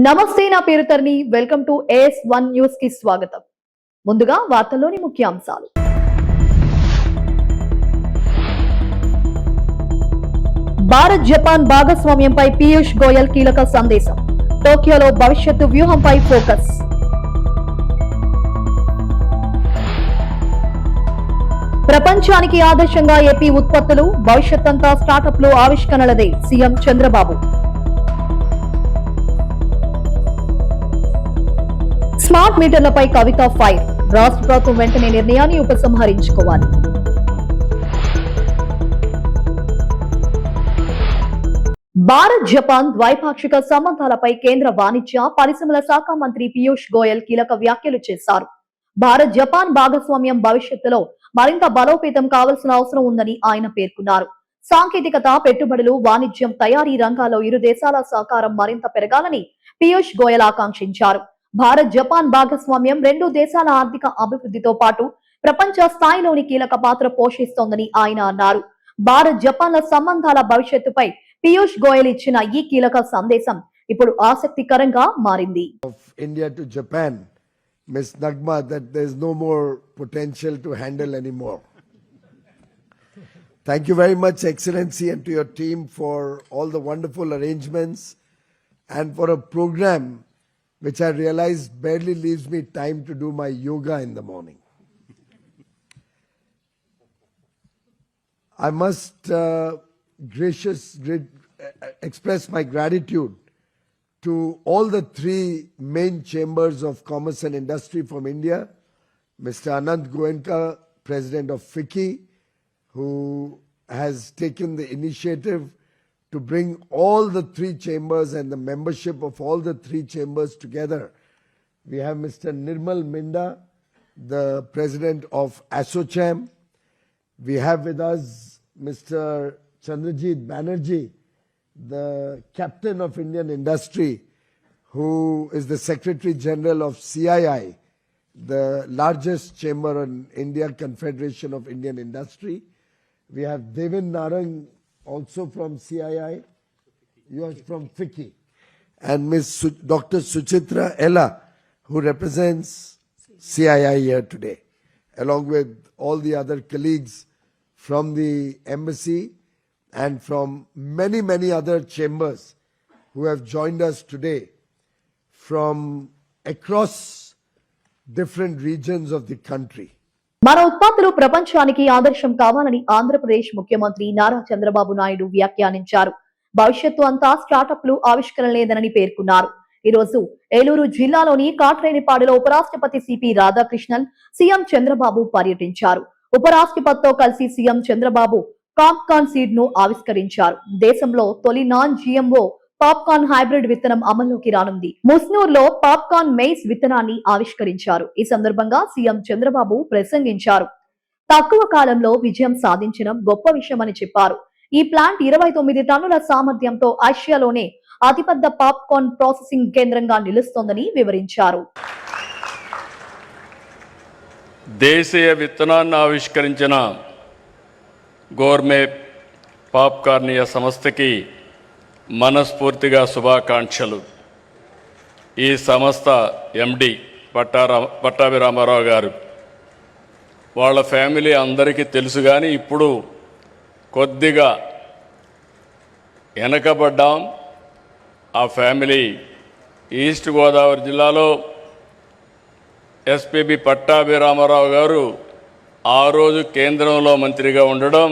నమస్తే, నా పేరు Tarni. Welcome to AS1 news కి స్వాగతం. ముందుగా వార్తల్లోని ముఖ్యాంశాలు. భారత్ జపాన్ భాగస్వామ్యంపై పీయూష్ గోయల్ కీలక సందేశం. టోక్యోలో భవిష్యత్తు వ్యూహంపై ఫోకస్. ప్రపంచానికి ఆదర్శంగా ఏపీ ఉత్పత్తులు, భవిష్యత్తంతా స్టార్టప్లు ఆవిష్కరణలదే సీఎం చంద్రబాబు. స్మార్ట్ మీటర్లపై కవిత ఫైర్. రాష్ట్ర ప్రభుత్వం వెంటనే నిర్ణయాన్ని ఉపసంహరించుకోవాలి. భారత్ జపాన్ ద్వైపాక్షిక సంబంధాలపై కేంద్ర వాణిజ్య పరిశ్రమల శాఖ మంత్రి పీయూష్ గోయల్ కీలక వ్యాఖ్యలు చేశారు. భారత్ జపాన్ భాగస్వామ్యం భవిష్యత్తులో మరింత బలోపేతం కావాల్సిన అవసరం ఉందని ఆయన పేర్కొన్నారు. సాంకేతికత, పెట్టుబడులు, వాణిజ్యం, తయారీ రంగాల్లో ఇరు దేశాల సహకారం మరింత పెరగాలని పీయూష్ గోయల్ ఆకాంక్షించారు. భారత్ జపాన్ భాగస్వామ్యం రెండు దేశాల ఆర్థిక అభివృద్ధితో పాటు ప్రపంచ స్థాయిలోని కీలక పాత్ర పోషిస్తోందని ఆయన అన్నారు. భారత్ జపాన్ల సంబంధాల భవిష్యత్తుపై పీయూష్ గోయల్ ఇచ్చిన ఈ కీలక సందేశం ఇప్పుడు ఆసక్తికరంగా మారింది. India to Japan, Ms. Nagma, that there is no more potential to handle anymore. Thank you very much, Excellency, and to your team for all the wonderful arrangements and for a program which I realize barely leaves me time to do my yoga in the morning. I must express my gratitude to all the three main chambers of commerce and industry from India, Mr. Anant Goenka, President of FICCI, who has taken the initiative to bring all the three chambers and the membership of all the three chambers together. We have Mr. Nirmal Minda, the President of ASSOCHAM. We have with us Mr. Chandrajit Banerjee, the Captain of Indian Industry, who is the Secretary General of CII, the largest chamber in India, Confederation of Indian Industry. We have Devin Narang, also from CII. You are from FICCI. And Dr. Suchitra Ella, who represents CII here today, along with all the other colleagues from the embassy and from many, many other chambers who have joined us today from across different regions of the country. మన ఉత్పత్తులు ప్రపంచానికి ఆదర్శం కావాలని ఆంధ్రప్రదేశ్ ముఖ్యమంత్రి నారా చంద్రబాబు నాయుడు వ్యాఖ్యానించారు. భవిష్యత్తు అంతా స్టార్టప్లు ఆవిష్కరణలేదని పేర్కొన్నారు. ఈ రోజు ఏలూరు జిల్లాలోని కాట్రేనిపాడులో ఉపరాష్ట్రపతి సిపి రాధాకృష్ణన్, సీఎం చంద్రబాబు పర్యటించారు. ఉపరాష్ట్రపతితో కలిసి సీఎం చంద్రబాబు పాప్కార్న్ సీడ్ ను ఆవిష్కరించారు. దేశంలో తొలి నాన్ జిఎంఓ పాప్కార్న్ హైబ్రిడ్ విత్తనం అమల్లోకి రానుంది. ముస్నూర్లో పాప్కార్న్ మెయిస్ విత్తనాన్ని ఆవిష్కరించారు. ఈ సందర్భంగా సీఎం చంద్రబాబు ప్రసంగించారు. తక్కువ కాలంలో విజయం సాధించడం గొప్ప విషయమని చెప్పారు. ఈ ప్లాంట్ 29 టన్నుల సామర్థ్యంతో ఆసియాలోనే అతిపెద్ద పాప్కార్న్ ప్రాసెసింగ్ కేంద్రంగా నిలుస్తోందని వివరించారు. దేశీయ విత్తనాన్ని ఆవిష్కరించిన గోర్మే పాప్కార్నియా సంస్థకి మనస్ఫూర్తిగా శుభాకాంక్షలు. ఈ సంస్థ ఎండి పట్టాభి రామారావు గారు, వాళ్ళ ఫ్యామిలీ అందరికీ తెలుసు. కానీ ఇప్పుడు కొద్దిగా వెనకబడ్డాం. ఆ ఫ్యామిలీ ఈస్ట్ గోదావరి జిల్లాలో ఎస్పీబీ పట్టాభి రామారావు గారు ఆ రోజు కేంద్రంలో మంత్రిగా ఉండడం,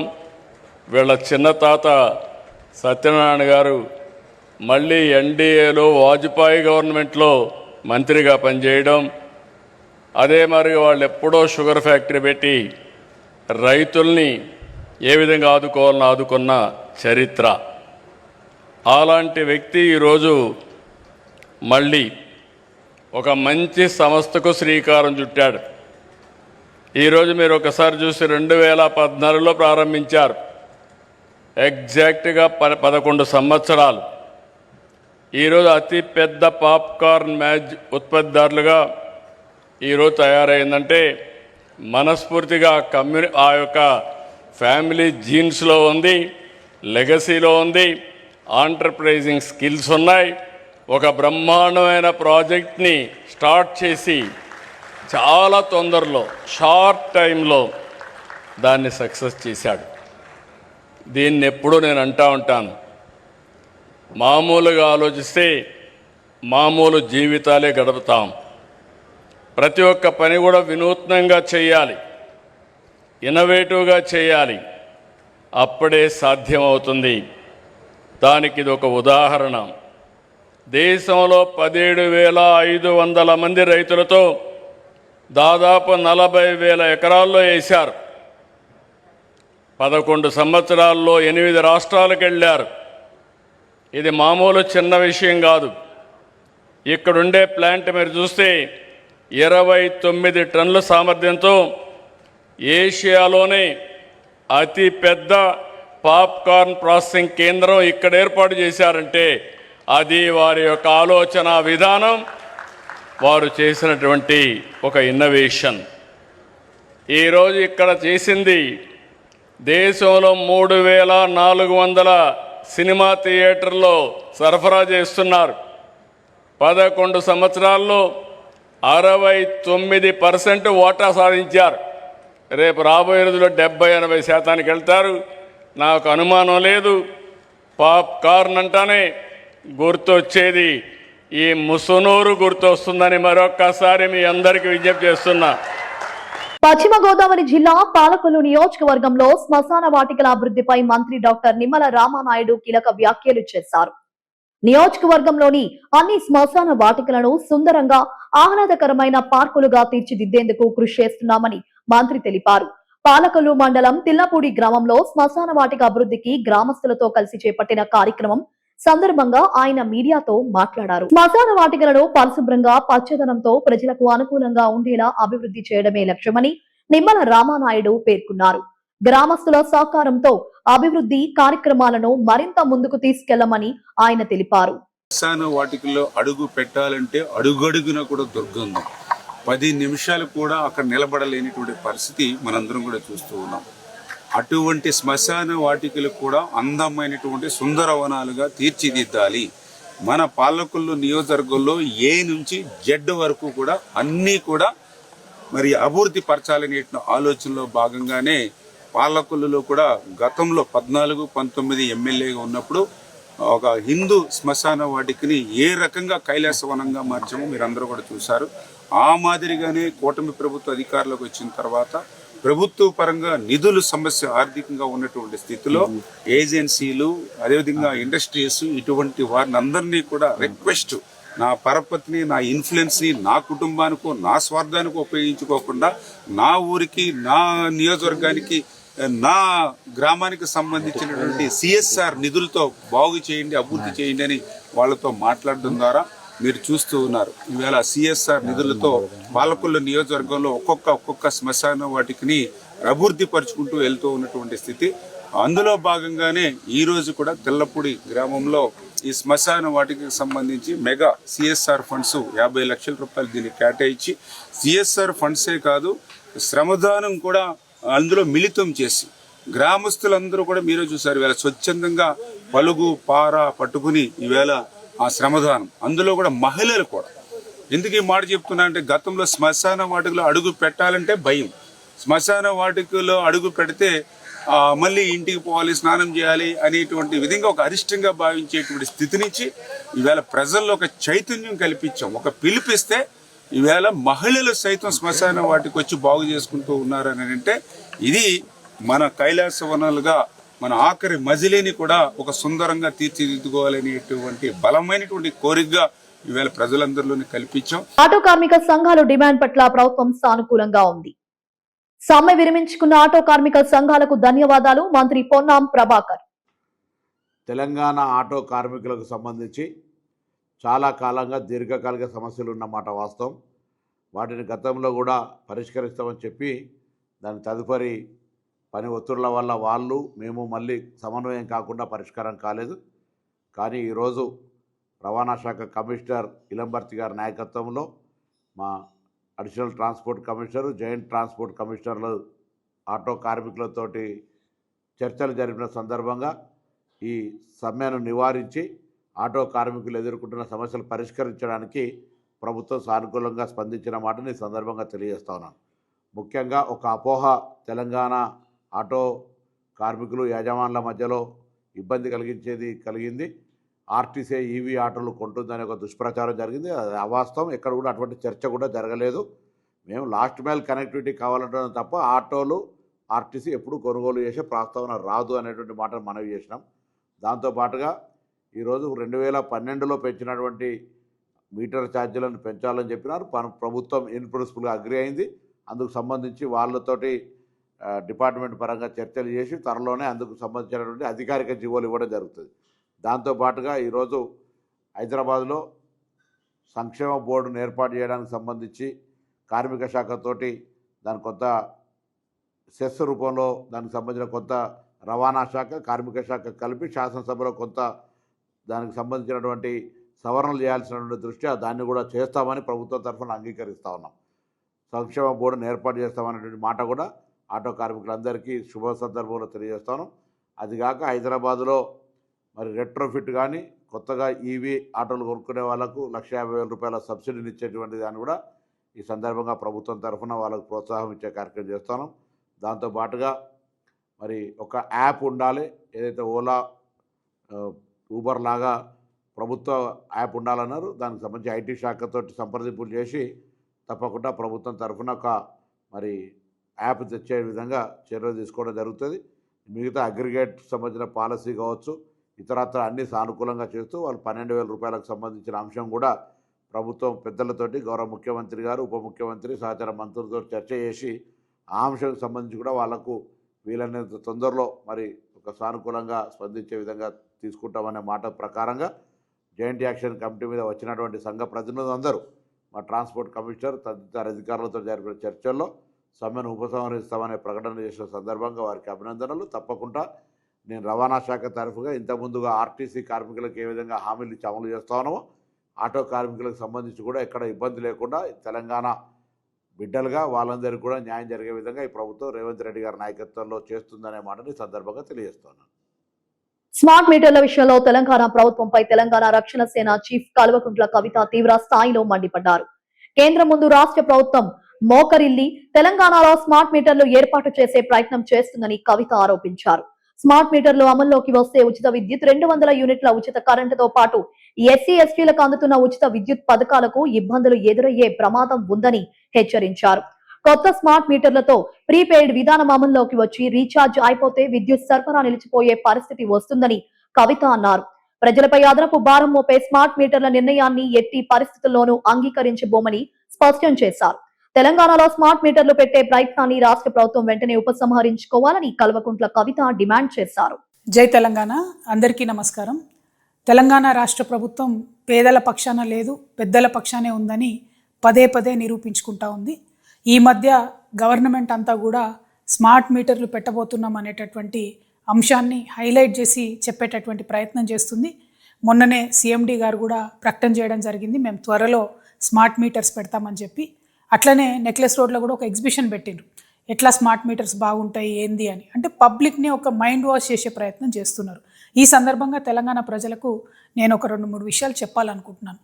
వీళ్ళ చిన్న తాత సత్యనారాయణ గారు మళ్ళీ ఎన్డీఏలో వాజ్పేయి గవర్నమెంట్లో మంత్రిగా పనిచేయడం, అదే మరి వాళ్ళు ఎప్పుడో షుగర్ ఫ్యాక్టరీ పెట్టి రైతుల్ని ఏ విధంగా ఆదుకోవాలని ఆదుకున్న చరిత్ర. అలాంటి వ్యక్తి ఈరోజు మళ్ళీ ఒక మంచి సంస్థకు శ్రీకారం చుట్టాడు. ఈరోజు మీరు ఒకసారి చూసి 2014లో ప్రారంభించారు. ఎగ్జాక్ట్గా 11 సంవత్సరాలు. ఈరోజు అతి పెద్ద పాప్కార్న్ మ్యాచ్ ఉత్పత్తిదారులుగా ఈరోజు తయారైందంటే మనస్ఫూర్తిగా ఆ యొక్క ఫ్యామిలీ జీన్స్లో ఉంది, లెగసీలో ఉంది, ఆంటర్ప్రైజింగ్ స్కిల్స్ ఉన్నాయి, ఒక బ్రహ్మాండమైన ప్రాజెక్ట్ని స్టార్ట్ చేసి చాలా తొందరలో షార్ట్ టైంలో దాన్ని సక్సెస్ చేశాడు. దీన్ని ఎప్పుడూ నేను అంటూ ఉంటాను, మామూలుగా ఆలోచిస్తే మామూలు జీవితాలే గడుపుతాం. ప్రతి ఒక్క పని కూడా వినూత్నంగా చేయాలి, ఇన్నోవేటివ్గా చేయాలి, అప్పుడే సాధ్యమవుతుంది. దానికి ఇది ఒక ఉదాహరణ. దేశంలో 17,500 మంది రైతులతో దాదాపు 40,000 ఎకరాల్లో వేశారు. 11 సంవత్సరాల్లో 8 రాష్ట్రాలకు వెళ్ళారు. ఇది మామూలు చిన్న విషయం కాదు. ఇక్కడుండే ప్లాంట్ మీరు చూస్తే 29 టన్నుల సామర్థ్యంతో ఏషియాలోనే అతి పెద్ద పాప్కార్న్ ప్రాసెసింగ్ కేంద్రం ఇక్కడ ఏర్పాటు చేశారంటే అది వారి యొక్క ఆలోచన విధానం, వారు చేసినటువంటి ఒక ఇన్నోవేషన్. ఈరోజు ఇక్కడ చేసింది దేశంలో 3,400 సినిమా థియేటర్లో సరఫరా చేస్తున్నారు. 11 సంవత్సరాల్లో 69% వాటా సాధించారు. రేపు రాబోయే రోజుల్లో 70-80% వెళ్తారు. నాకు అనుమానం లేదు. పాప్కార్న్ అంటానే గుర్తొచ్చేది ఈ ముసునూరు గుర్తొస్తుందని మరొక్కసారి మీ అందరికీ విజ్ఞప్తి చేస్తున్నా. పశ్చిమ గోదావరి జిల్లా పాలకొల్లు నియోజకవర్గంలో శ్మశాన వాటికల అభివృద్ధిపై మంత్రి డాక్టర్ నిమ్మల రామానాయుడు కీలక వ్యాఖ్యలు చేశారు. నియోజకవర్గంలోని అన్ని శ్మశాన వాటికలను సుందరంగా ఆహ్లాదకరమైన పార్కులుగా తీర్చిదిద్దేందుకు కృషి చేస్తున్నామని మంత్రి తెలిపారు. పాలకొల్లు మండలం తిల్లపూడి గ్రామంలో శ్మశాన వాటిక అభివృద్ధికి గ్రామస్తులతో కలిసి చేపట్టిన కార్యక్రమం సందర్భంగా ఆయన మీడియాతో మాట్లాడారు. శ్మశాన వాటికలను పరిశుభ్రంగా పచ్చదనంతో ప్రజలకు అనుకూలంగా ఉండేలా అభివృద్ధి చేయడమే లక్ష్యమని నిమ్మల రామానాయుడు పేర్కొన్నారు. గ్రామస్తుల సహకారంతో అభివృద్ధి కార్యక్రమాలను మరింత ముందుకు తీసుకెళ్లమని ఆయన తెలిపారు. శ్మశాన వాటికల్లో అడుగు పెట్టాలంటే అడుగడుగున కూడా దుర్గంధం. 10 నిమిషాలు కూడా అక్కడ నిలబడలేనిటువంటి పరిస్థితి మనందరం కూడా చూస్తూ ఉన్నాం. అటువంటి శ్మశాన వాటికలు కూడా అందమైనటువంటి సుందరవనాలుగా తీర్చిదిద్దాలి. మన పాలకొల్లు నియోజకవర్గంలో ఏ నుంచి జెడ్ వరకు కూడా అన్నీ కూడా మరి అభివృద్ధి పరచాలనే ఆలోచనలో భాగంగానే పాలకొల్లులో కూడా గతంలో 14-19 ఎమ్మెల్యేగా ఉన్నప్పుడు ఒక హిందూ శ్మశాన వాటికని ఏ రకంగా కైలాసవనంగా మార్చామో మీరందరూ కూడా చూశారు. ఆ మాదిరిగానే కూటమి ప్రభుత్వ అధికారులకు వచ్చిన తర్వాత ప్రభుత్వ పరంగా నిధులు సమస్య ఆర్థికంగా ఉన్నటువంటి స్థితిలో ఏజెన్సీలు అదేవిధంగా ఇండస్ట్రీస్ ఇటువంటి వారిని అందరినీ కూడా రిక్వెస్ట్, నా పరపతిని, నా ఇన్ఫ్లుయెన్స్ని నా కుటుంబానికో నా స్వార్థానికో ఉపయోగించుకోకుండా నా ఊరికి, నా నియోజకవర్గానికి, నా గ్రామానికి సంబంధించినటువంటి సిఎస్ఆర్ నిధులతో బాగు చేయండి, అభివృద్ధి చేయండి అని వాళ్ళతో మాట్లాడడం ద్వారా మీరు చూస్తూ ఉన్నారు. ఈవేళ సిఎస్ఆర్ నిధులతో పాలకొల్లు నియోజకవర్గంలో ఒక్కొక్క శ్మశాన వాటికిని అభివృద్ధి పరుచుకుంటూ వెళ్తూ ఉన్నటువంటి స్థితి. అందులో భాగంగానే ఈ రోజు కూడా తెల్లపూడి గ్రామంలో ఈ శ్మశాన వాటికి సంబంధించి మెగా సిఎస్ఆర్ ఫండ్స్ 50 లక్షల రూపాయలు దీనికి కేటాయించి, సిఎస్ఆర్ ఫండ్సే కాదు శ్రమదానం కూడా అందులో మిళితం చేసి గ్రామస్తులందరూ కూడా మీరు చూసారు. ఈవేళ స్వచ్ఛందంగా పలుగు పార పట్టుకుని ఈవేళ ఆ శ్రమదానం, అందులో కూడా మహిళలు కూడా. ఎందుకు ఈ మాట చెప్తున్నా అంటే గతంలో శ్మశాన వాటికలో అడుగు పెట్టాలంటే భయం. శ్మశాన వాటికలో అడుగు పెడితే మళ్ళీ ఇంటికి పోవాలి, స్నానం చేయాలి అనేటువంటి విధంగా ఒక అరిష్టంగా భావించేటువంటి స్థితి నుంచి ఈవేళ ప్రజల్లో ఒక చైతన్యం కల్పించాం. ఒక పిలిపిస్తే ఈవేళ మహిళలు సైతం శ్మశాన వాటికి వచ్చి బాగు చేసుకుంటూ ఉన్నారని అంటే ఇది మన కైలాసవనాలుగా మన ఆఖరి మజిలీని కూడా ఒక సుందరంగా తీర్చిదిద్దుకోవాలనేటువంటి బలమైనటువంటి కోరికగా ఈవేళ ప్రజలందరిలోనే కల్పించాం. ఆటో కార్మిక సంఘాల డిమాండ్ పట్ల ప్రభుత్వం సానుకూలంగా ఉంది. సమ్మె విరమించుకున్న ఆటో కార్మిక సంఘాలకు ధన్యవాదాలు. మంత్రి పొన్నాం ప్రభాకర్. తెలంగాణ ఆటో కార్మికులకు సంబంధించి చాలా కాలంగా దీర్ఘకాలిక సమస్యలు ఉన్నమాట వాస్తవం. వాటిని గతంలో కూడా పరిష్కరిస్తామని చెప్పి దాని తదుపరి పని ఒత్తిళ్ల వల్ల వాళ్ళు మేము మళ్ళీ సమన్వయం కాకుండా పరిష్కారం కాలేదు. కానీ ఈరోజు రవాణా శాఖ కమిషనర్ ఇలంబర్తి గారి నాయకత్వంలో మా additional transport commissioner, joint transport కమిషనర్లు ఆటో కార్మికులతోటి చర్చలు జరిపిన సందర్భంగా ఈ సమ్మెను నివారించి ఆటో కార్మికులు ఎదుర్కొంటున్న సమస్యలు పరిష్కరించడానికి ప్రభుత్వం సానుకూలంగా స్పందించిన మాటని ఈ సందర్భంగా తెలియజేస్తా ఉన్నాను. ముఖ్యంగా ఒక అపోహ తెలంగాణ ఆటో కార్మికులు యజమానుల మధ్యలో ఇబ్బంది కలిగింది. ఆర్టీసీ ఈవీ ఆటోలు కొంటుందనే ఒక దుష్ప్రచారం జరిగింది. అది అవాస్తవం. ఎక్కడ కూడా అటువంటి చర్చ కూడా జరగలేదు. మేము లాస్ట్ మైల్ కనెక్టివిటీ కావాలంటున్నాం తప్ప ఆటోలు ఆర్టీసీ ఎప్పుడు కొనుగోలు చేసే ప్రస్తావన రాదు అనేటువంటి మాటను మనవి చేసినాం. దాంతోపాటుగా ఈరోజు 2012లో పెంచినటువంటి మీటర్ ఛార్జీలను పెంచాలని చెప్పినారు. ప్రభుత్వం ఇన్ ప్రిన్సిపల్గా అగ్రి అయింది. అందుకు సంబంధించి వాళ్ళతోటి డిపార్ట్మెంట్ పరంగా చర్చలు చేసి త్వరలోనే అందుకు సంబంధించినటువంటి అధికారిక జీవోలు ఇవ్వడం జరుగుతుంది. దాంతోపాటుగా ఈరోజు హైదరాబాద్లో సంక్షేమ బోర్డును ఏర్పాటు చేయడానికి సంబంధించి కార్మిక శాఖతోటి దాని కొంత సెస్ రూపంలో దానికి సంబంధించిన కొంత రవాణా శాఖ కార్మిక శాఖ కలిపి శాసనసభలో కొంత దానికి సంబంధించినటువంటి సవరణలు చేయాల్సినటువంటి దృష్ట్యా దాన్ని కూడా చేస్తామని ప్రభుత్వం తరఫున అంగీకరిస్తూ ఉన్నాం. సంక్షేమ బోర్డును ఏర్పాటు చేస్తామనేటువంటి మాట కూడా ఆటో కార్మికులందరికీ శుభ సందర్భంలో తెలియజేస్తాను. అదిగాక హైదరాబాదులో మరి రెట్రోఫిట్ కానీ కొత్తగా ఈవీ ఆటోలు కొనుక్కునే వాళ్ళకు 1,50,000 రూపాయల సబ్సిడీని ఇచ్చేటువంటి దాన్ని కూడా ఈ సందర్భంగా ప్రభుత్వం తరఫున వాళ్ళకు ప్రోత్సాహం ఇచ్చే కార్యక్రమం చేస్తాను. దాంతోపాటుగా మరి ఒక యాప్ ఉండాలి. ఏదైతే ఓలా ఊబర్ లాగా ప్రభుత్వ యాప్ ఉండాలన్నారు. దానికి సంబంధించి ఐటీ శాఖతో సంప్రదింపులు చేసి తప్పకుండా ప్రభుత్వం తరఫున ఒక మరి యాప్ తెచ్చే విధంగా చర్యలు తీసుకోవడం జరుగుతుంది. మిగతా అగ్రిగేట్ సంబంధించిన పాలసీ కావచ్చు ఇతరత్ర అన్ని సానుకూలంగా చేస్తూ వాళ్ళు 12,000 రూపాయలకు సంబంధించిన అంశం కూడా ప్రభుత్వం పెద్దలతోటి గౌరవ ముఖ్యమంత్రి గారు ఉప ముఖ్యమంత్రి సహచర మంత్రులతో చర్చ చేసి ఆ అంశానికి సంబంధించి కూడా వాళ్లకు వీలైనంత తొందరలో మరి ఒక సానుకూలంగా స్పందించే విధంగా తీసుకుంటామనే మాట ప్రకారంగా జాయింట్ యాక్షన్ కమిటీ మీద వచ్చినటువంటి సంఘ ప్రతినిధులందరూ మా ట్రాన్స్పోర్ట్ కమిషనర్ తదితర అధికారులతో జరిపిన చర్చల్లో సమ్మెను ఉపసంహరిస్తామనే ప్రకటన చేసిన సందర్భంగా వారికి అభినందనలు. తప్పకుండా నేను రవాణా శాఖ తరఫుగా ఇంతకుముందుగా ఆర్టీసీ కార్మికులకు ఏ విధంగా హామీలు ఇచ్చి అమలు చేస్తా ఉన్నామో ఆటో కార్మికులకు సంబంధించి కూడా ఎక్కడ ఇబ్బంది లేకుండా తెలంగాణ బిడ్డలుగా వాళ్ళందరికీ కూడా న్యాయం జరిగే విధంగా ఈ ప్రభుత్వం రేవంత్ రెడ్డి గారి నాయకత్వంలో చేస్తుందనే మాటని సందర్భంగా తెలియజేస్తున్నాను. స్మార్ట్ మీటర్ల విషయంలో తెలంగాణ ప్రభుత్వంపై తెలంగాణ రక్షణ సేన చీఫ్ కల్వకుంట్ల కవిత తీవ్ర స్థాయిలో మండిపడ్డారు. కేంద్రం ముందు రాష్ట్ర ప్రభుత్వం మోకరిల్లి తెలంగాణలో స్మార్ట్ మీటర్లు ఏర్పాటు చేసే ప్రయత్నం చేస్తుందని కవిత ఆరోపించారు. స్మార్ట్ మీటర్లు అమల్లోకి వస్తే ఉచిత విద్యుత్ 200 యూనిట్ల ఉచిత కరెంటుతో పాటు ఎస్సీ ఎస్టీలకు అందుతున్న ఉచిత విద్యుత్ పథకాలకు ఇబ్బందులు ఎదురయ్యే ప్రమాదం ఉందని హెచ్చరించారు. కొత్త స్మార్ట్ మీటర్లతో ప్రీపెయిడ్ విధానం అమల్లోకి వచ్చి రీఛార్జ్ అయిపోతే విద్యుత్ సరఫరా నిలిచిపోయే పరిస్థితి వస్తుందని కవిత అన్నారు. ప్రజలపై అదనపు భారం మోపే స్మార్ట్ మీటర్ల నిర్ణయాన్ని ఎట్టి పరిస్థితుల్లోనూ అంగీకరించబోమని స్పష్టం చేశారు. తెలంగాణలో స్మార్ట్ మీటర్లు పెట్టే ప్రయత్నాన్ని రాష్ట్ర ప్రభుత్వం వెంటనే ఉపసంహరించుకోవాలని కల్వకుంట్ల కవిత డిమాండ్ చేశారు. జై తెలంగాణ. అందరికీ నమస్కారం. తెలంగాణ రాష్ట్ర ప్రభుత్వం పేదల పక్షాన లేదు, పెద్దల పక్షానే ఉందని పదే పదే నిరూపించుకుంటా ఉంది. ఈ మధ్య గవర్నమెంట్ అంతా కూడా స్మార్ట్ మీటర్లు పెట్టబోతున్నాం అనేటటువంటి అంశాన్ని హైలైట్ చేసి చెప్పేటటువంటి ప్రయత్నం చేస్తుంది. మొన్ననే సిఎండి గారు కూడా ప్రకటన చేయడం జరిగింది, మేము త్వరలో స్మార్ట్ మీటర్స్ పెడతామని చెప్పి. అట్లనే నెక్లెస్ రోడ్లో కూడా ఒక ఎగ్జిబిషన్ పెట్టిండ్రు, ఎట్లా స్మార్ట్ మీటర్స్ బాగుంటాయి ఏంది అని. అంటే పబ్లిక్ని ఒక మైండ్ వాష్ చేసే ప్రయత్నం చేస్తున్నారు. ఈ సందర్భంగా తెలంగాణ ప్రజలకు నేను ఒక 2-3 విషయాలు చెప్పాలనుకుంటున్నాను.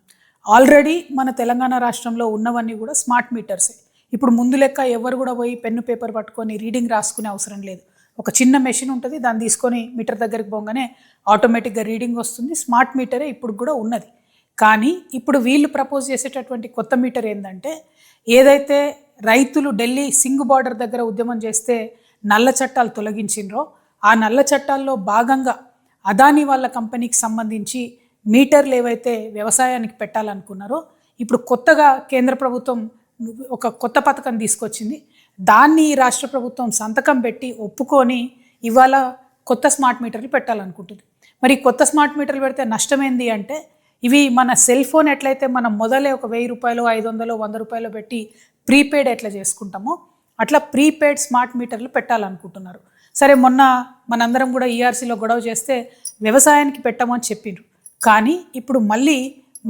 ఆల్రెడీ మన తెలంగాణ రాష్ట్రంలో ఉన్నవన్నీ కూడా స్మార్ట్ మీటర్సే. ఇప్పుడు ముందు లెక్క ఎవరు కూడా పోయి పెన్ను పేపర్ పట్టుకొని రీడింగ్ రాసుకునే అవసరం లేదు. ఒక చిన్న మెషిన్ ఉంటుంది, దాన్ని తీసుకొని మీటర్ దగ్గరికి పోగానే ఆటోమేటిక్గా రీడింగ్ వస్తుంది. స్మార్ట్ మీటరే ఇప్పుడు కూడా ఉన్నది. కానీ ఇప్పుడు వీళ్ళు ప్రపోజ్ చేసేటటువంటి కొత్త మీటర్ ఏంటంటే, ఏదైతే రైతులు ఢిల్లీ సింగ్ బార్డర్ దగ్గర ఉద్యమం చేస్తే నల్ల చట్టాలు తొలగించిండ్రో ఆ నల్ల చట్టాల్లో భాగంగా అదానీ వాళ్ళ కంపెనీకి సంబంధించి మీటర్లు ఏవైతే వ్యవసాయానికి పెట్టాలనుకున్నారో ఇప్పుడు కొత్తగా కేంద్ర ప్రభుత్వం ఒక కొత్త పథకం తీసుకొచ్చింది. దాన్ని రాష్ట్ర ప్రభుత్వం సంతకం పెట్టి ఒప్పుకొని ఇవాళ కొత్త స్మార్ట్ మీటర్లు పెట్టాలనుకుంటుంది. మరి కొత్త స్మార్ట్ మీటర్లు పెడితే నష్టమేంది అంటే, ఇవి మన సెల్ ఫోన్ ఎట్లయితే మనం మొదలే ఒక 1000 రూపాయలు 500 100 రూపాయలు పెట్టి ప్రీపెయిడ్ ఎట్లా చేసుకుంటామో అట్లా ప్రీపెయిడ్ స్మార్ట్ మీటర్లు పెట్టాలనుకుంటున్నారు. సరే, మొన్న మనందరం కూడా ఈఆర్సీలో గొడవ చేస్తే వ్యవసాయానికి పెట్టమని చెప్పిండ్రు. కానీ ఇప్పుడు మళ్ళీ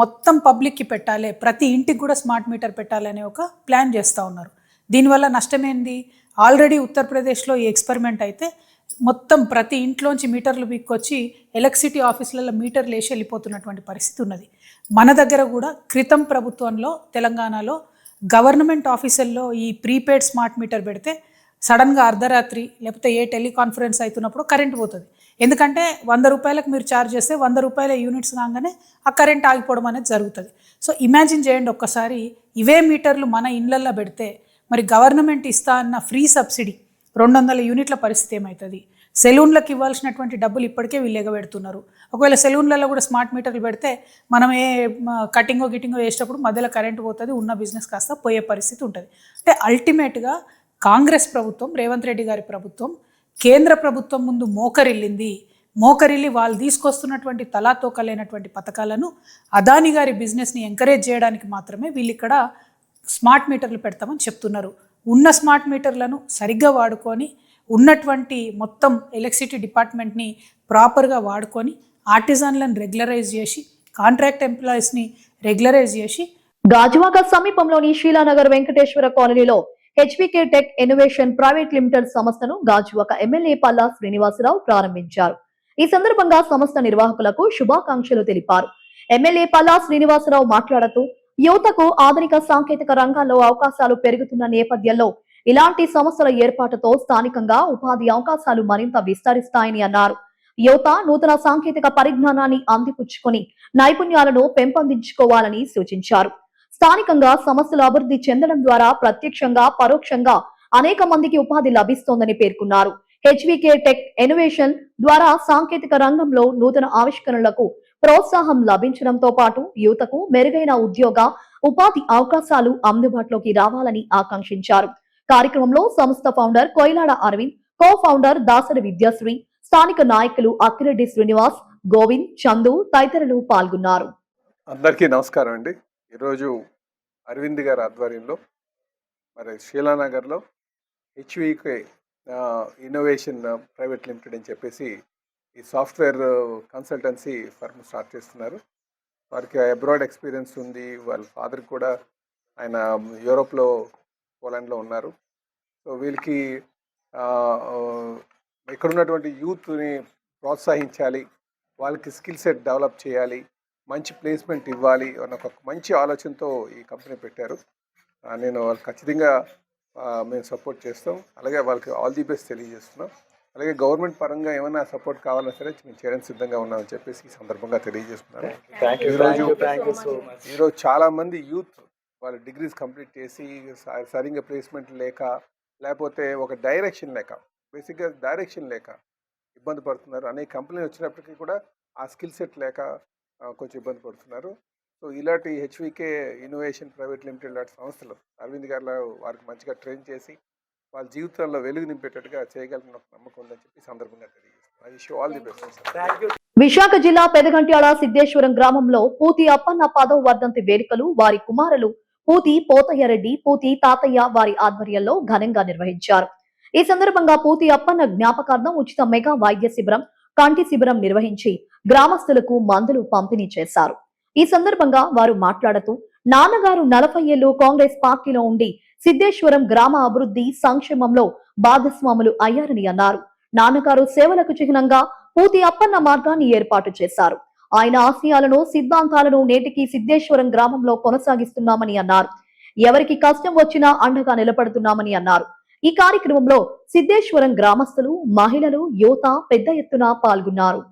మొత్తం పబ్లిక్కి పెట్టాలి, ప్రతి ఇంటికి కూడా స్మార్ట్ మీటర్ పెట్టాలి అనే ఒక ప్లాన్ చేస్తూ ఉన్నారు. దీనివల్ల నష్టమేంది? ఆల్రెడీ ఉత్తరప్రదేశ్లో ఈ ఎక్స్పెరిమెంట్ అయితే మొత్తం ప్రతి ఇంట్లోంచి మీటర్లు పీక్కొచ్చి ఎలక్ట్రిసిటీ ఆఫీసులలో మీటర్లు వేసి వెళ్ళిపోతున్నటువంటి పరిస్థితి ఉన్నది. మన దగ్గర కూడా క్రితం ప్రభుత్వంలో తెలంగాణలో గవర్నమెంట్ ఆఫీసుల్లో ఈ ప్రీపెయిడ్ స్మార్ట్ మీటర్ పెడితే సడన్గా అర్ధరాత్రి లేకపోతే ఏ టెలికాన్ఫరెన్స్ అవుతున్నప్పుడు కరెంట్ పోతుంది. ఎందుకంటే 100 రూపాయలకు మీరు ఛార్జ్ చేస్తే 100 రూపాయల యూనిట్స్ కాగానే ఆ కరెంట్ ఆగిపోవడం అనేది జరుగుతుంది. సో ఇమాజిన్ చేయండి ఒక్కసారి ఇవే మీటర్లు మన ఇళ్ళల్లో పెడితే మరి గవర్నమెంట్ ఇస్తా అన్న ఫ్రీ సబ్సిడీ 200 యూనిట్ల పరిస్థితి ఏమవుతుంది? సెలూన్లకు ఇవ్వాల్సినటువంటి డబ్బులు ఇప్పటికే వీళ్ళు ఎగబెడుతున్నారు. ఒకవేళ సెలూన్లలో కూడా స్మార్ట్ మీటర్లు పెడితే మనం ఏ కటింగో గిటింగో వేసేటప్పుడు మధ్యలో కరెంట్ పోతుంది, ఉన్న బిజినెస్ కాస్త పోయే పరిస్థితి ఉంటుంది. అంటే అల్టిమేట్గా కాంగ్రెస్ ప్రభుత్వం, రేవంత్ రెడ్డి గారి ప్రభుత్వం కేంద్ర ప్రభుత్వం ముందు మోకరిల్లి వాళ్ళు తీసుకొస్తున్నటువంటి తలాతోకలేనటువంటి పథకాలను అదాని గారి బిజినెస్ని ఎంకరేజ్ చేయడానికి మాత్రమే వీళ్ళు ఇక్కడ స్మార్ట్ మీటర్లు పెడతామని చెప్తున్నారు. ఉన్న స్మార్ట్ మీటర్లను సరిగ్గా వాడుకొని ఉన్నటువంటి మొత్తం ఎలక్ట్రిసిటీ డిపార్ట్మెంట్ని ప్రాపర్గా వాడుకొని ఆర్టిజన్లను రెగ్యులరైజ్ చేసి కాంట్రాక్ట్ ఎంప్లాయీస్ని రెగ్యులరైజ్ చేసి గాజువాక సమీపంలోని శీలానగర్ వెంకటేశ్వర కాలనీలో హెచ్వికే టెక్ ఇన్నోవేషన్ ప్రైవేట్ లిమిటెడ్ సంస్థను గాజువాక ఎమ్మెల్యే పల్లా శ్రీనివాసరావు ప్రారంభించారు. ఈ సందర్భంగా సంస్థ నిర్వాహకులకు శుభాకాంక్షలు తెలిపారు. ఎమ్మెల్యే పల్లా శ్రీనివాసరావు మాట్లాడుతూ యువతకు ఆధునిక సాంకేతిక రంగాల్లో అవకాశాలు పెరుగుతున్న నేపథ్యంలో ఇలాంటి సంస్థల ఏర్పాటుతో స్థానికంగా ఉపాధి అవకాశాలు మరింత విస్తరిస్తాయని అన్నారు. యువత నూతన సాంకేతిక పరిజ్ఞానాన్ని అందిపుచ్చుకొని నైపుణ్యాలను పెంపొందించుకోవాలని సూచించారు. స్థానికంగా సంస్థలు అభివృద్ధి చెందడం ద్వారా ప్రత్యక్షంగా పరోక్షంగా అనేక మందికి ఉపాధి లభిస్తోందని పేర్కొన్నారు. హెచ్వికే టెక్ ఇన్నోవేషన్ ద్వారా సాంకేతిక రంగంలో నూతన ఆవిష్కరణలకు ప్రోత్సాహం లభించడంతో పాటు యువతకు మెరుగైన ఉద్యోగ ఉపాధి అవకాశాలు అందుబాటులోకి రావాలని ఆకాంక్షించారు. కార్యక్రమంలో సంస్థ founder Koyilada Aravind, co founder Dasari Vidyasri, స్థానిక నాయకులు అక్కిరెడ్డి శ్రీనివాస్, గోవింద్, చందు తదితరులు పాల్గొన్నారు. అందరికీ నమస్కారం అండి. ఈరోజు అరవింద్ గారి ఆధ్వర్యంలో మరి శీలానగర్లో హెచ్వికే ఇన్నోవేషన్ ప్రైవేట్ లిమిటెడ్ అని చెప్పేసి ఈ సాఫ్ట్వేర్ కన్సల్టెన్సీ ఫర్మ్ స్టార్ట్ చేస్తున్నారు. వారికి అబ్రాడ్ ఎక్స్పీరియన్స్ ఉంది. వాళ్ళ ఫాదర్ కూడా ఆయన యూరోప్లో, పోలాండ్లో ఉన్నారు. సో వీళ్ళకి ఇక్కడ ఉన్నటువంటి యూత్ని ప్రోత్సహించాలి, వాళ్ళకి స్కిల్ సెట్ డెవలప్ చేయాలి, మంచి ప్లేస్మెంట్ ఇవ్వాలి అన్న ఒక మంచి ఆలోచనతో ఈ కంపెనీ పెట్టారు. నేను వాళ్ళకి ఖచ్చితంగా మేము సపోర్ట్ చేస్తాం. అలాగే వాళ్ళకి ఆల్ ది బెస్ట్ తెలియజేస్తున్నాం. అలాగే గవర్నమెంట్ పరంగా ఏమైనా సపోర్ట్ కావాలన్నా సరే మేము చేయడానికి సిద్ధంగా ఉన్నామని చెప్పేసి ఈ సందర్భంగా తెలియజేస్తున్నాను. ఈరోజు చాలామంది యూత్ వాళ్ళ డిగ్రీస్ కంప్లీట్ చేసి సరిగ్గా ప్లేస్మెంట్ లేకపోతే ఒక డైరెక్షన్ బేసిక్గా డైరెక్షన్ లేక ఇబ్బంది పడుతున్నారు. అనేక కంపెనీలు వచ్చినప్పటికీ కూడా ఆ స్కిల్ సెట్ లేక కొంచెం ఇబ్బంది పడుతున్నారు. సో ఇలాంటి హెచ్వికే ఇన్నోవేషన్ ప్రైవేట్ లిమిటెడ్ లాంటి సంస్థలు అరవింద్ గారు వారికి మంచిగా ట్రైన్ చేసి వాళ్ళ జీవితాల్లో వెలుగు నింపేటట్టుగా చేయగలిగిన నమ్మకం ఉందని చెప్పి సందర్భంగా తెలియజేస్తున్నాను. I wish you all the best. Visakha జిల్లా పెదగంట్యాల సిద్ధేశ్వరం గ్రామంలో పూతి అప్పన్న 10వ వర్ధంతి వేడుకలు వారి కుమారులు పూతి పోతయ్య రెడ్డి, పూతి తాతయ్య వారి ఆధ్వర్యంలో ఘనంగా నిర్వహించారు. ఈ సందర్భంగా పూతి అప్పన్న జ్ఞాపకార్థం ఉచిత మెగా వైద్య శిబిరం, కంటి శిబిరం నిర్వహించి గ్రామస్తులకు మందులు పంపిణీ చేశారు. ఈ సందర్భంగా వారు మాట్లాడుతూ నాన్నగారు 40 ఏళ్లు కాంగ్రెస్ పార్టీలో ఉండి సిద్ధేశ్వరం గ్రామ అభివృద్ధి సంక్షేమంలో భాగస్వాములు అయ్యారని అన్నారు. నాన్నగారు సేవలకు చిహ్నంగా పూతి అప్పన్న మార్గాన్ని ఏర్పాటు చేశారు. ఆయన ఆశయాలను, సిద్ధాంతాలను నేటికి సిద్ధేశ్వరం గ్రామంలో కొనసాగిస్తున్నామని అన్నారు. ఎవరికి కష్టం వచ్చినా అండగా నిలబడుతున్నామని అన్నారు. ఈ కార్యక్రమంలో సిద్ధేశ్వరం గ్రామస్తులు, మహిళలు, యువత పెద్ద ఎత్తున పాల్గొన్నారు.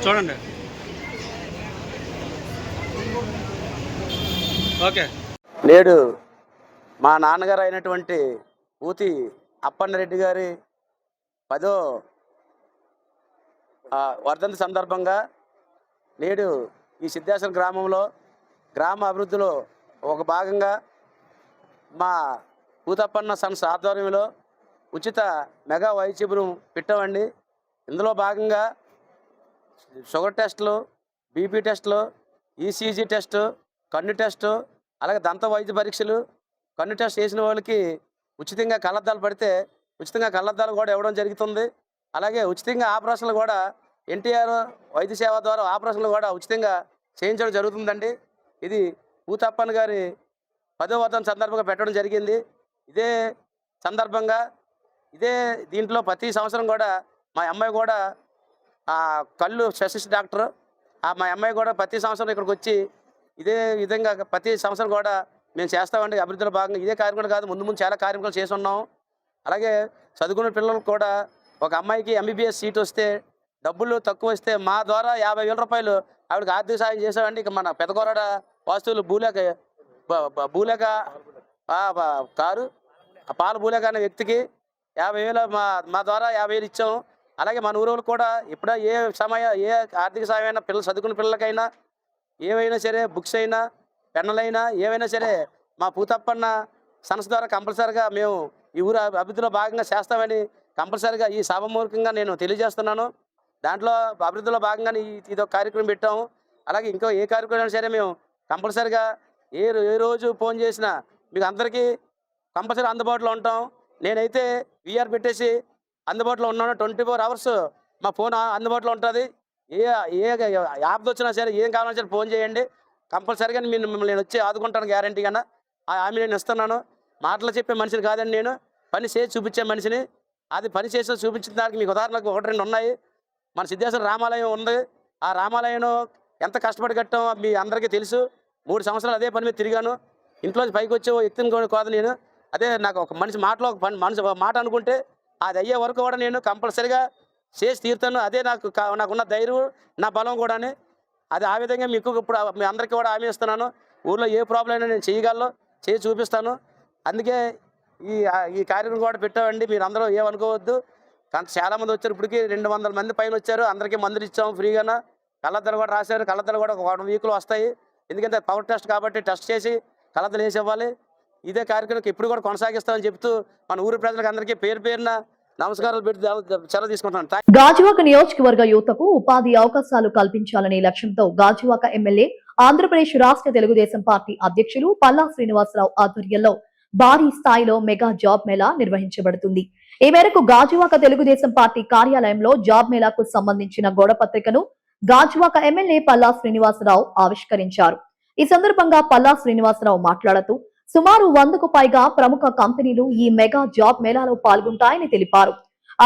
చూడండి. ఓకే. నేడు మా నాన్నగారు అయినటువంటి పూతి అప్పన్న రెడ్డి గారి 10వ వర్ధంతి సందర్భంగా నేడు ఈ సిద్ధేశ్వరం గ్రామంలో గ్రామ అభివృద్ధిలో ఒక భాగంగా మా పూతప్పన్న సన్స్ ఆధ్వర్యంలో ఉచిత మెగా వైద్య శిబిరం పెట్టామండి. ఇందులో భాగంగా షుగర్ టెస్టులు, బీపీ టెస్టులు, ఈసీజీ టెస్టు, కన్ను టెస్టు, అలాగే దంత వైద్య పరీక్షలు, కన్ను టెస్ట్ చేసిన వాళ్ళకి ఉచితంగా కళ్ళద్దాలు పడితే ఉచితంగా కళ్ళద్దాలు కూడా ఇవ్వడం జరుగుతుంది. అలాగే ఉచితంగా ఆపరేషన్లు కూడా ఎన్టీఆర్ వైద్య సేవ ద్వారా ఆపరేషన్లు కూడా ఉచితంగా చేయించడం జరుగుతుందండి. ఇది భూతప్పన్ గారి 10వ వర్ధంతి సందర్భంగా పెట్టడం జరిగింది. ఇదే సందర్భంగా దీంట్లో ప్రతి సంవత్సరం కూడా మా అమ్మాయి కూడా కళ్ళు స్పెషలిస్ట్ డాక్టర్. మా అమ్మాయి కూడా ప్రతి సంవత్సరం ఇక్కడికి వచ్చి ఇదే విధంగా ప్రతి సంవత్సరం కూడా మేము చేస్తామండి. అభివృద్ధిలో భాగంగా ఇదే కార్యక్రమం కాదు, ముందు చాలా కార్యక్రమాలు చేసి ఉన్నాం. అలాగే చదువుకున్న పిల్లలకు కూడా ఒక అమ్మాయికి ఎంబీబీఎస్ సీట్ వస్తే డబ్బులు తక్కువ వస్తే మా ద్వారా 50,000 రూపాయలు ఆవిడకి ఆర్థిక సాయం చేసామండి. ఇక మన పెదకొరడ వాస్తువులు భూలేక కారు పాల భూలేక అనే వ్యక్తికి 50,000 మా ద్వారా 50,000 ఇచ్చాము. అలాగే మన ఊరు కూడా ఇప్పుడు ఏ ఆర్థిక సాయం అయినా చదువుకున్న పిల్లలకైనా ఏవైనా సరే బుక్స్ అయినా పెన్నులైనా ఏవైనా సరే మా భూతప్పన్న సంస్థ ద్వారా కంపల్సరిగా మేము ఈ ఊరు అభివృద్ధిలో భాగంగా చేస్తామని కంపల్సరిగా ఈ సభామూలకంగా నేను తెలియజేస్తున్నాను. దాంట్లో అభివృద్ధిలో భాగంగా ఇదొక కార్యక్రమం పెట్టాము. అలాగే ఇంకో ఏ కార్యక్రమం అయినా సరే మేము కంపల్సరిగా ఏ రోజు ఫోన్ చేసినా మీకు అందరికీ కంపల్సరీ అందుబాటులో ఉంటాం. నేనైతే వీఆర్ పెట్టేసి అందుబాటులో ఉన్నాను. 24 hours మా ఫోన్ అందుబాటులో ఉంటుంది. ఏ యాప్ వచ్చినా సరే ఏం కావాలన్నా సరే ఫోన్ చేయండి. కంపల్సరీగా మిమ్మల్ని నేను వచ్చి ఆదుకుంటాను గ్యారంటీగా. ఆ హామీ నేను ఇస్తున్నాను. మాటలు చెప్పే మనిషిని కాదండి, నేను పని చేసి చూపించే మనిషిని. అది పని చేసి చూపించిన దానికి మీకు ఉదాహరణకు 1-2 ఉన్నాయి. మన సిద్ధేశ్వర రామాలయం ఉంది. ఆ రామాలయం ఎంత కష్టపడి కట్టామో మీ అందరికీ తెలుసు. 3 సంవత్సరాలు అదే పని మీద తిరిగాను. ఇంట్లో పైకి వచ్చే వ్యక్తిని కాదు నేను. అదే నాకు ఒక మనిషి మాటలో ఒక మాట అనుకుంటే అది అయ్యే వరకు కూడా నేను కంపల్సరీగా చేసి తీరుతాను. అదే నాకున్న ధైర్యం, నా బలం కూడా. అది ఆ విధంగా మీకు ఇప్పుడు మీ అందరికీ కూడా హామీ ఇస్తున్నాను. ఊళ్ళో ఏ ప్రాబ్లం అయినా నేను చేయగలను, చేసి చూపిస్తాను. అందుకే ఈ కార్యక్రమం కూడా పెట్టామండి. మీరు అందరూ ఏమనుకోవద్దు. కానీ చాలామంది వచ్చారు, ఇప్పటికీ 200 మంది పైన వచ్చారు. అందరికీ మందులు ఇచ్చాము ఫ్రీగానే. కళ్ళద్దాలు కూడా రాశారు. కళ్ళద్దాలు కూడా ఒక 1 వీక్లో వస్తాయి. ఎందుకంటే పవర్ టెస్ట్ కాబట్టి టెస్ట్ చేసి కళ్ళద్దాలు వేసి ఇవ్వాలి. ఇదే కార్యక్రమం ఇప్పుడు కూడా కొనసాగిస్తామని చెప్తూ మన ఊరి ప్రజలకు అందరికీ పేరున నమస్కారాలు పెట్టి చర్య తీసుకుంటున్నాను. గాజువాక నియోజకవర్గ యువతకు ఉపాధి అవకాశాలు కల్పించాలనే లక్ష్యంతో గాజువాక ఎమ్మెల్యే ఆంధ్రప్రదేశ్ రాష్ట్ర తెలుగుదేశం పార్టీ అధ్యక్షులు పల్లా శ్రీనివాసరావు ఆధ్వర్యంలో భారీ స్థాయిలో మెగా జాబ్ మేళా నిర్వహించబడుతుంది. ఈ మేరకు గాజువాక తెలుగుదేశం పార్టీ కార్యాలయంలో జాబ్ మేళాకు సంబంధించిన గోడపత్రికను గాజువాక ఎమ్మెల్యే పల్లా శ్రీనివాసరావు ఆవిష్కరించారు. ఈ సందర్భంగా పల్లా శ్రీనివాసరావు మాట్లాడుతూ సుమారు 100కు పైగా ప్రముఖ కంపెనీలు ఈ మెగా జాబ్ మేళాలో పాల్గొంటాయని తెలిపారు.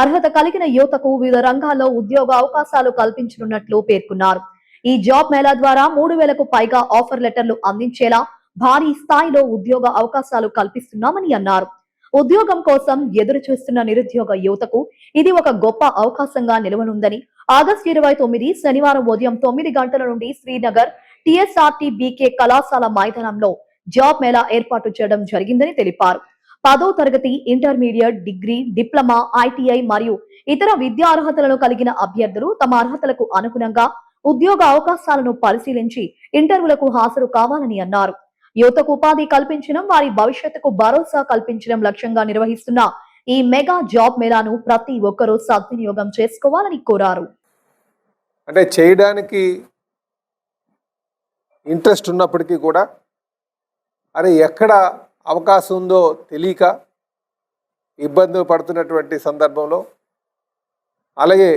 అర్హత కలిగిన యువతకు వివిధ రంగాల్లో ఉద్యోగ అవకాశాలు కల్పించనున్నట్లు పేర్కొన్నారు. ఈ జాబ్ మేళా ద్వారా 3,000కు పైగా ఆఫర్ లెటర్లు అందించేలా భారీ స్థాయిలో ఉద్యోగ అవకాశాలు కల్పిస్తున్నామని అన్నారు. ఉద్యోగం కోసం ఎదురు చూస్తున్న నిరుద్యోగ యువతకు ఇది ఒక గొప్ప అవకాశంగా నిలవనుందని ఆగస్టు 29 శనివారం ఉదయం 9 గంటల నుండి శ్రీనగర్ టీఎస్ఆర్టీ బీకే కళాశాల మైదానంలో జాబ్ మేళా ఏర్పాటు చేయడం జరిగిందని తెలిపారు. 10వ తరగతి, ఇంటర్మీడియట్, డిగ్రీ, డిప్లొమా, ఐటీఐ మరియు ఇతర విద్యా అర్హతలను కలిగిన అభ్యర్థులు తమ అర్హతలకు అనుగుణంగా ఉద్యోగ అవకాశాలను పరిశీలించి ఇంటర్వ్యూలకు హాజరు కావాలని అన్నారు. యువతకు ఉపాధి కల్పించడం, వారి భవిష్యత్తుకు భరోసా కల్పించడం లక్ష్యంగా నిర్వహిస్తున్న ఈ మెగా జాబ్ మేళాను ప్రతి ఒక్కరూ సద్వినియోగం చేసుకోవాలని కోరారు. అంటే చేయడానికి ఇంట్రెస్ట్ ఉన్నప్పటికీ కూడా ఎక్కడ అవకాశం ఉందో తెలియక ఇబ్బందులు పడుతున్నటువంటి సందర్భంలో, అలాగే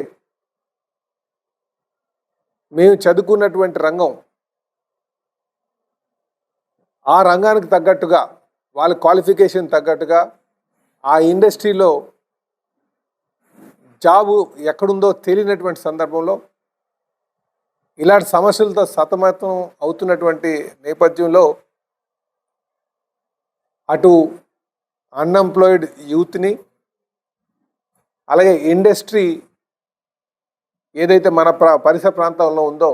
మేము చదువుకున్నటువంటి రంగం ఆ రంగానికి తగ్గట్టుగా వాళ్ళ క్వాలిఫికేషన్ తగ్గట్టుగా ఆ ఇండస్ట్రీలో జాబు ఎక్కడుందో తెలియనటువంటి సందర్భంలో ఇలాంటి సమస్యలతో సతమతం అవుతున్నటువంటి నేపథ్యంలో అటు అన్ఎంప్లాయిడ్ యూత్ని, అలాగే ఇండస్ట్రీ ఏదైతే మన పరిసర ప్రాంతంలో ఉందో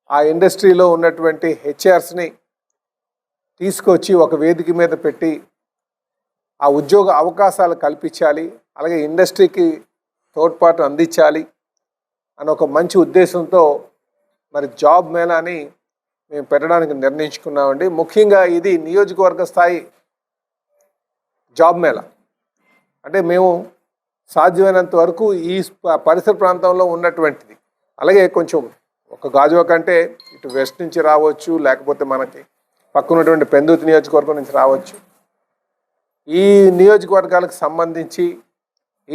ఆ ఇండస్ట్రీలో ఉన్నటువంటి హెచ్ఆర్స్ని తీసుకొచ్చి ఒక వేదిక మీద పెట్టి ఆ ఉద్యోగ అవకాశాలు కల్పించాలి, అలాగే ఇండస్ట్రీకి తోడ్పాటు అందించాలి అని ఒక మంచి ఉద్దేశంతో మరి జాబ్ మేళాని మేము పెట్టడానికి నిర్ణయించుకున్నామండి. ముఖ్యంగా ఇది నియోజకవర్గ స్థాయి జాబ్ మేళా. అంటే మేము సాధ్యమైనంత వరకు ఈ పరిసర ప్రాంతంలో ఉన్నటువంటిది, అలాగే కొంచెం ఒక గాజువాక అంటే ఇటు వెస్ట్ నుంచి రావచ్చు, లేకపోతే మనకి పక్కనటువంటి పెందుర్తి నియోజకవర్గం నుంచి రావచ్చు. ఈ నియోజకవర్గాలకు సంబంధించి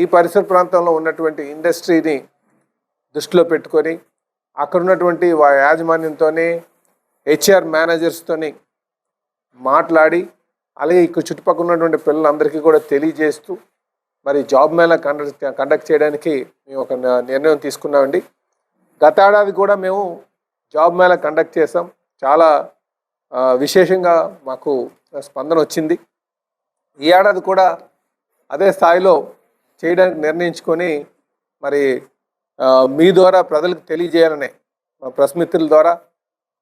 ఈ పరిసర ప్రాంతంలో ఉన్నటువంటి ఇండస్ట్రీని దృష్టిలో పెట్టుకొని అక్కడ ఉన్నటువంటి యాజమాన్యంతోనే హెచ్ఆర్ మేనేజర్స్తోని మాట్లాడి, అలాగే ఇక్కడ చుట్టుపక్కల ఉన్నటువంటి పిల్లలందరికీ కూడా తెలియజేస్తూ మరి జాబ్ మేళా కండక్ట్ చేయడానికి మేము ఒక నిర్ణయం తీసుకున్నామండి. గత ఏడాది కూడా మేము జాబ్ మేళా కండక్ట్ చేసాం. చాలా విశేషంగా మాకు స్పందన వచ్చింది. ఈ ఏడాది కూడా అదే స్థాయిలో చేయడానికి నిర్ణయించుకొని మరి మీ ద్వారా ప్రజలకు తెలియజేయాలనే, మా ప్రెస్ మిత్రుల ద్వారా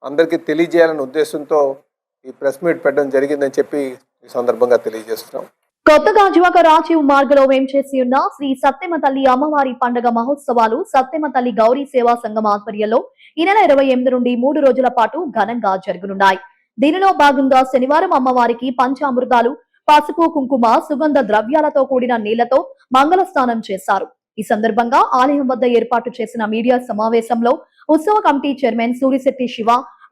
అందరికీ తెలియజేయాలనే ఉద్దేశంతో ఈ ప్రెస్ మీట్ పెట్టడం జరిగిందని చెప్పి ఈ సందర్భంగా తెలియజేస్తున్నాం. కొత్త గాజువాక రాజీవ్ మార్గలో వేంచేసి ఉన్న శ్రీ సత్యమ తల్లి అమ్మవారి పండుగ మహోత్సవాలు సత్యమ తల్లి గౌరీ సేవా సంఘం ఆధ్వర్యంలో ఈ నెల 28 నుండి 3 రోజుల పాటు ఘనంగా జరగనున్నాయి. దీనిలో భాగంగా శనివారం అమ్మవారికి పంచామృతాలు, పసుపు, కుంకుమ, సుగంధ ద్రవ్యాలతో కూడిన నీళ్లతో మంగళ స్నానం చేశారు. ఈ సందర్భంగా ఆలయం వద్ద ఏర్పాటు చేసిన మీడియా సమావేశంలో ఉత్సవ కమిటీ చైర్మన్ సూరిశెట్టి శివ,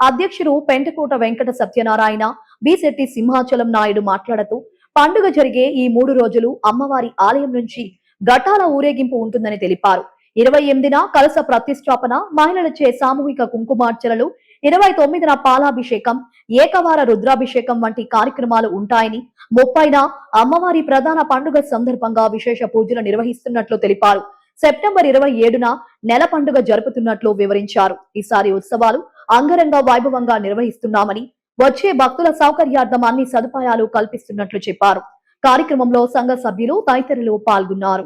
అధ్యక్షుడు పెంటకోట వెంకట సత్యనారాయణ, బిశెట్టి సింహాచలం నాయుడు మాట్లాడుతూ పండుగ జరిగే ఈ 3 రోజులు అమ్మవారి ఆలయం నుంచి ఘటాల ఊరేగింపు ఉంటుందని తెలిపారు. 28న కలశ ప్రతిష్టాపన, మహిళలచే సామూహిక కుంకుమార్చనలు, 29న పాలాభిషేకం, ఏకవార రుద్రాభిషేకం వంటి కార్యక్రమాలు ఉంటాయని, 30న అమ్మవారి ప్రధాన పండుగ సందర్భంగా విశేష పూజలు నిర్వహిస్తున్నట్లు తెలిపారు. సెప్టెంబర్ 27న నెల పండుగ జరుపుతున్నట్లు వివరించారు. ఈసారి ఉత్సవాలు అంగరంగ వైభవంగా నిర్వహిస్తున్నామని, వచ్చే భక్తుల సౌకర్యార్థం అన్ని సదుపాయాలు కల్పిస్తున్నట్లు చెప్పారు. కార్యక్రమంలో సంఘ సభ్యులు తదితరులు పాల్గొన్నారు.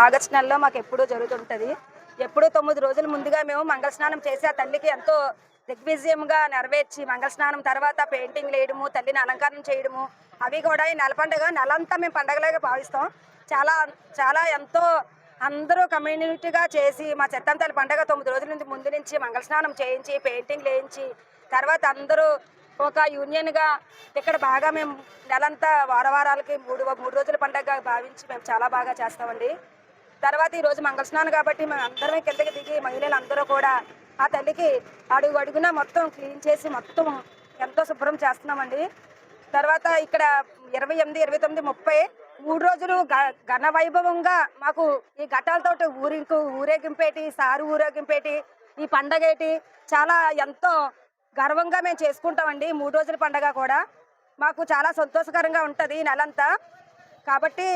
ఆగస్టు నెలలో మాకు ఎప్పుడూ జరుగుతుంటది. ఎప్పుడూ 9 రోజుల ముందుగా మేము మంగళ స్నానం చేసి ఆ తల్లికి ఎంతో దిగ్విజయంగా నెరవేర్చి, మంగళ స్నానం తర్వాత పెయింటింగ్ వేయడము, తల్లిని అలంకరణ చేయడము, అవి కూడా ఈ నెల పండుగ నెలంతా మేము పండగలాగా భావిస్తాం. చాలా చాలా ఎంతో అందరూ కమ్యూనిటీగా చేసి మా చెత్తంతల్లి పండుగ 9 రోజుల నుంచి ముందు నుంచి మంగళ స్నానం చేయించి, పెయింటింగ్ వేయించి, తర్వాత అందరూ ఒక యూనియన్గా ఇక్కడ బాగా మేము నెలంతా వారాలకి 3 రోజుల పండుగ భావించి మేము చాలా బాగా చేస్తామండి. తర్వాత ఈరోజు మంగళ స్నానం కాబట్టి మేము అందరమే కిందకి దిగి మహిళలు అందరూ కూడా ఆ తల్లికి అడుగున మొత్తం క్లీన్ చేసి మొత్తం ఎంతో శుభ్రం చేస్తున్నామండి. తర్వాత ఇక్కడ 28, 29, 30 3 రోజులు ఘన వైభవంగా మాకు ఈ ఘటాలతోటి ఊరేగింపేటి, సారు ఊరేగింపేటి, ఈ పండగేటి చాలా ఎంతో గర్వంగా మేము చేసుకుంటామండి. 3 రోజుల పండగ కూడా మాకు చాలా సంతోషకరంగా ఉంటుంది ఈ నెలంతా. కాబట్టి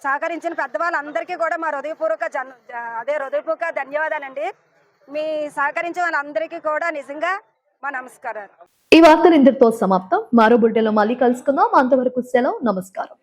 సహకరించిన పెద్దవాళ్ళందరికీ కూడా మా హృదయపూర్వక ధన్యవాదాలండి. మీ సహకరించిన వాళ్ళందరికీ కూడా నిజంగా మా నమస్కారాలు. ఈ వార్తలు ఇంతటితో సమాప్తం. మరో బులెటిన్లో మళ్ళీ కలుసుకుందాం. అంతవరకు సెలవు, నమస్కారం.